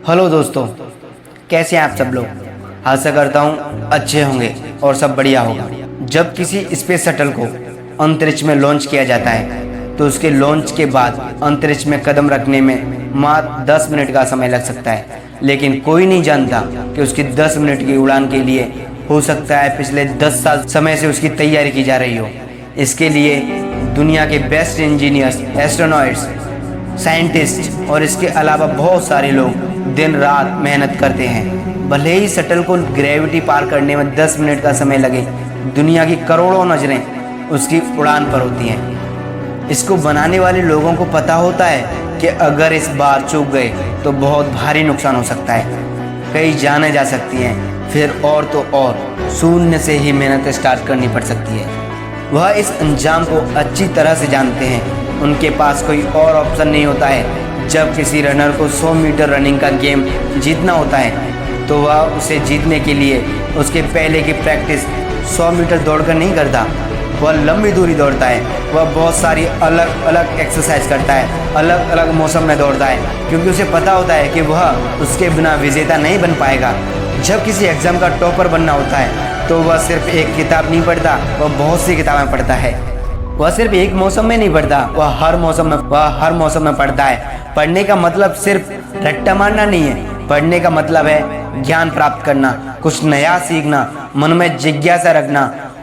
Hello दोस्तों, कैसे हैं आप सब लोग। आशा करता हूँ अच्छे होंगे और सब बढ़िया होगा। जब किसी स्पेस शटल को अंतरिक्ष में लॉन्च किया जाता है तो उसके लॉन्च के बाद अंतरिक्ष में कदम रखने में मात्र 10 मिनट का समय लग सकता है, लेकिन कोई नहीं जानता कि उसकी 10 मिनट की उड़ान के लिए हो सकता है पिछले 10 साल समय से उसकी तैयारी की जा रही हो। इसके लिए दुनिया के बेस्ट इंजीनियर्स, एस्ट्रोनॉट्स, साइंटिस्ट और इसके अलावा बहुत सारे लोग दिन रात मेहनत करते हैं। भले ही शटल को ग्रेविटी पार करने में 10 मिनट का समय लगे, दुनिया की करोड़ों नज़रें उसकी उड़ान पर होती हैं। इसको बनाने वाले लोगों को पता होता है कि अगर इस बार चूक गए तो बहुत भारी नुकसान हो सकता है, कई जानें जा सकती हैं, फिर और तो और शून्य से ही मेहनत स्टार्ट करनी पड़ सकती है। वह इस अंजाम को अच्छी तरह से जानते हैं। उनके पास कोई और ऑप्शन नहीं होता है। जब किसी रनर को 100 मीटर रनिंग का गेम जीतना होता है तो वह उसे जीतने के लिए उसके पहले की प्रैक्टिस 100 मीटर दौड़कर नहीं करता, वह लंबी दूरी दौड़ता है। वह बहुत सारी अलग अलग एक्सरसाइज करता है, अलग अलग मौसम में दौड़ता है, क्योंकि उसे पता होता है कि वह उसके बिना विजेता नहीं बन पाएगा। जब किसी एग्ज़ाम का टॉपर बनना होता है तो वह सिर्फ एक किताब नहीं पढ़ता, वह बहुत सी किताबें पढ़ता है। वह सिर्फ एक मौसम में नहीं पढ़ता, वह हर मौसम में पढ़ता है। पढ़ने का मतलब सिर्फ रट्टा मारना नहीं है, पढ़ने का मतलब है ज्ञान प्राप्त करना, कुछ नया सीखना, मन में जिज्ञासा रखना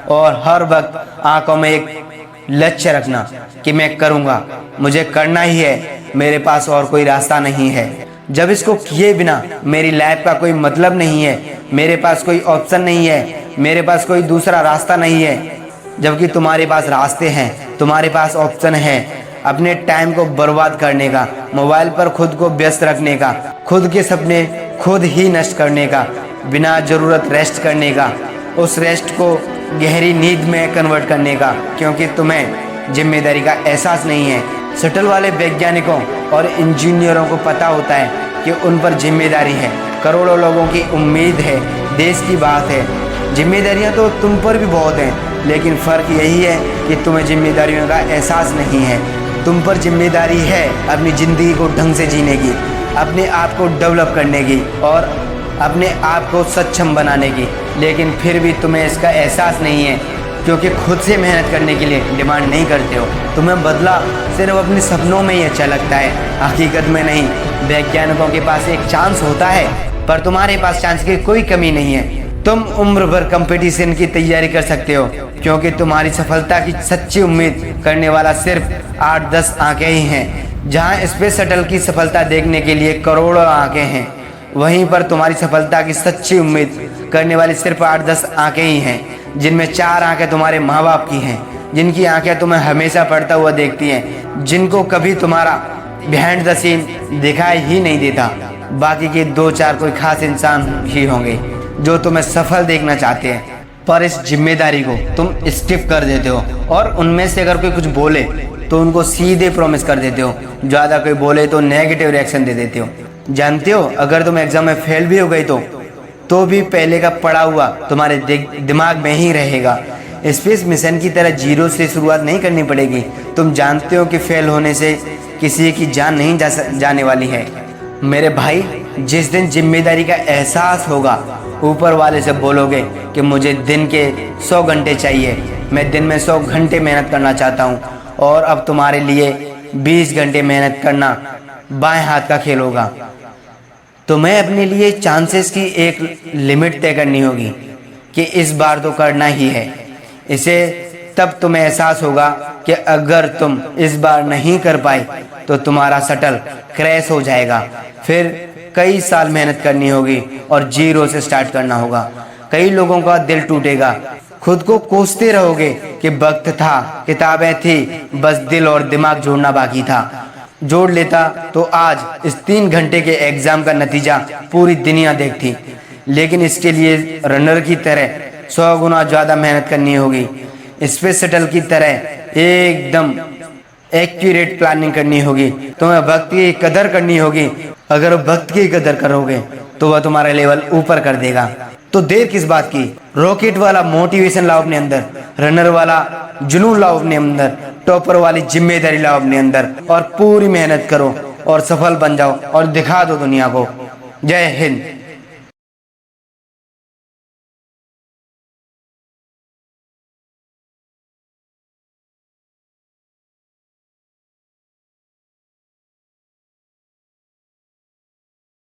और हर वक्त आंखों में एक लक्ष्य रखना कि मैं करूँगा, मुझे करना ही है, मेरे पास और कोई रास्ता नहीं है। जब इसको किए बिना मेरी लाइफ का कोई मतलब नहीं है, मेरे पास कोई ऑप्शन नहीं है, मेरे पास कोई दूसरा रास्ता नहीं है। जबकि तुम्हारे पास रास्ते हैं, तुम्हारे पास ऑप्शन है अपने टाइम को बर्बाद करने का, मोबाइल पर खुद को व्यस्त रखने का, खुद के सपने खुद ही नष्ट करने का, बिना ज़रूरत रेस्ट करने का, उस रेस्ट को गहरी नींद में कन्वर्ट करने का, क्योंकि तुम्हें जिम्मेदारी का एहसास नहीं है। शटल वाले वैज्ञानिकों और इंजीनियरों को पता होता है कि उन पर जिम्मेदारी है, करोड़ों लोगों की उम्मीद है, देश की बात है। जिम्मेदारियां तो तुम पर भी बहुत हैं, लेकिन फ़र्क यही है कि तुम्हें जिम्मेदारियों का एहसास नहीं है। तुम पर जिम्मेदारी है अपनी ज़िंदगी को ढंग से जीने की, अपने आप को डेवलप करने की और अपने आप को सक्षम बनाने की, लेकिन फिर भी तुम्हें इसका एहसास नहीं है, क्योंकि खुद से मेहनत करने के लिए डिमांड नहीं करते हो। तुम्हें बदला सिर्फ अपने सपनों में ही अच्छा लगता है, हकीकत में नहीं। वैज्ञानिकों के पास एक चांस होता है, पर तुम्हारे पास चांस की कोई कमी नहीं है। तुम उम्र भर कंपटीशन की तैयारी कर सकते हो, क्योंकि तुम्हारी सफलता की सच्ची उम्मीद करने वाला सिर्फ 8-10 आंखें ही हैं। जहां स्पेस शटल की सफलता देखने के लिए करोड़ों आंखें हैं, वहीं पर तुम्हारी सफलता की सच्ची उम्मीद करने वाली सिर्फ 8-10 आंखें ही हैं, जिनमें 4 आंखें तुम्हारे माँ बाप की हैं, जिनकी आंखें तुम्हें हमेशा पढ़ता हुआ देखती हैं, जिनको कभी तुम्हारा बिहाइंड द सीन दिखाई ही नहीं देता। बाकी के 2-4 कोई खास इंसान ही होंगे जो तुम्हें सफल देखना चाहते हैं, पर इस जिम्मेदारी को तुम स्किप कर देते हो और उनमें से अगर कोई कुछ बोले तो उनको सीधे प्रॉमिस कर देते हो, ज़्यादा कोई बोले तो नेगेटिव रिएक्शन दे देते हो। जानते हो, अगर तुम एग्जाम में फेल भी हो गई तो भी पहले का पढ़ा हुआ तुम्हारे दिमाग में ही रहेगा। स्पेस मिशन की तरह जीरो से शुरुआत नहीं करनी पड़ेगी। तुम जानते हो कि फेल होने से किसी की जान नहीं जाने वाली है। मेरे भाई, जिस दिन जिम्मेदारी का एहसास होगा, ऊपर वाले से बोलोगे कि मुझे दिन के 100 घंटे चाहिए, मैं दिन में 100 घंटे मेहनत करना चाहता हूँ, और अब तुम्हारे लिए 20 घंटे मेहनत करना बाएं हाथ का खेल होगा। तुम्हें अपने लिए चांसेस की एक लिमिट तय करनी होगी कि इस बार तो करना ही है इसे। तब तुम्हें एहसास होगा कि अगर तुम इस बार नहीं कर पाए तो तुम्हारा शटल क्रैश हो जाएगा। फिर कई साल मेहनत करनी होगी और जीरो से स्टार्ट करना होगा। कई लोगों का दिल टूटेगा, खुद को कोसते रहोगे कि वक्त था, किताबें थी, बस दिल और दिमाग जोड़ना बाकी था। जोड़ लेता तो आज इस 3 घंटे के एग्जाम का नतीजा पूरी दुनिया देखती, लेकिन इसके लिए रनर की तरह 100 गुना ज़्यादा मेहनत करनी होगी। स्पेस शटल की तरह एकदम एक्यूरेट प्लानिंग करनी होगी। तुम्हें वक्त की कदर करनी होगी। अगर वक्त की कदर करोगे तो वह तुम्हारा लेवल ऊपर कर देगा। तो देर किस बात की? रॉकेट वाला मोटिवेशन लाओ अपने अंदर, रनर वाला जुनून लाओ अपने अंदर, टॉपर वाली जिम्मेदारी लाओ अपने अंदर और पूरी मेहनत करो और सफल बन जाओ और दिखा दो दुनिया को जय हिंद।